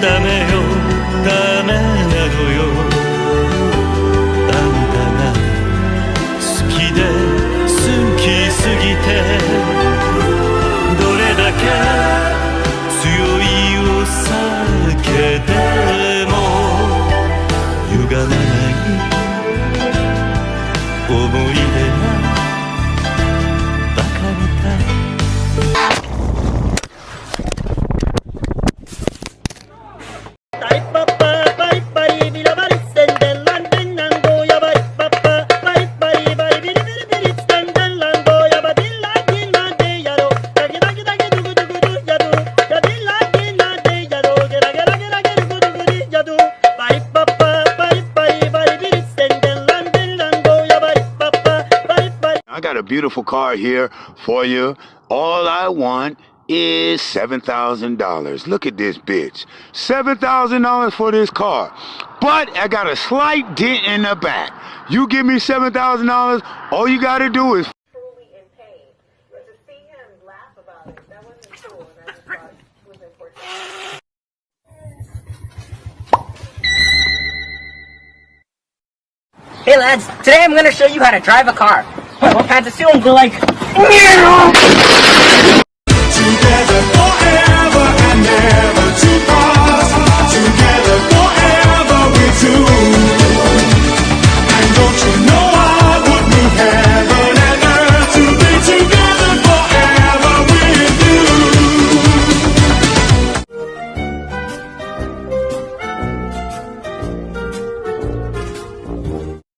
ダメよダメなのよあんたが好きで好きすぎてどれだけ強いお酒でも歪まない思い出がバカみたいI got a beautiful car here for you. All I want is $7,000. Look at this bitch. $7,000 for this car. But I got a slight dent in the back. You give me $7,000, all you gotta do is truly in pain. But to see him laugh about it, that wasn't cool, and I just thought it was important. Hey lads, today I'm gonna show you how to drive a car. All kinds of feelings go like Together forever and never to part. Together forever we two. And don't you know I would move heaven and earth to be together forever with you.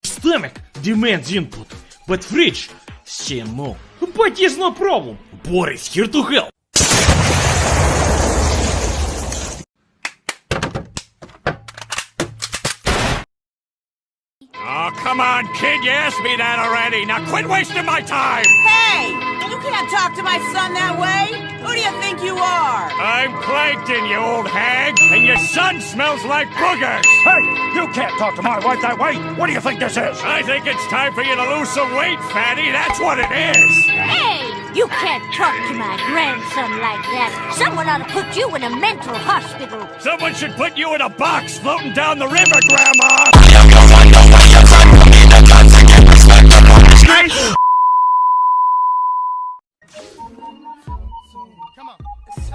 Stomach demands input, but fridge say no. But is no problem. Boris here to help. Oh, come on, kid, you asked me that already. Now quit wasting my time. Hey, you can't talk to my son that way. Who do you think you are? I'm Plankton, you old hag, and your son smells like boogers. Hey, you can't talk to my wife that way. What do you think this is? I think it's time for you to lose some weight, fatty. That's what it is. Hey, you can't talk to my grandson like that. Someone ought to put you in a mental hospital. Someone should put you in a box floating down the river, Grandma.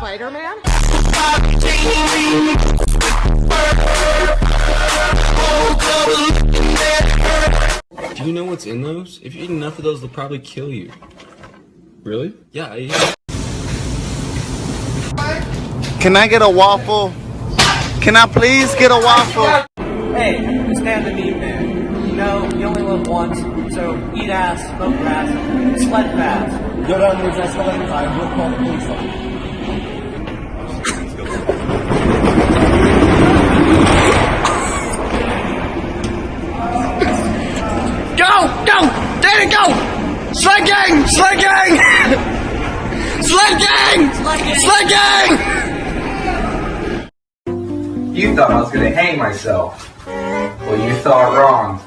Spider-Man? Do you know what's in those? If you eat enough of those, they'll probably kill you. Really? Yeah. Can I get a waffle? Can I please get a waffle? Hey, stand the meat man. You know, you only live once, so eat ass, smoke grass, sled fast. Go down to the escalator and we'll call the police on you. Go! Go! There you go! Sled gang! Sled gang! Sled gang! Sled gang! You thought I was gonna hang myself. Well, you thought wrong.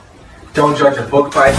Don't judge a book by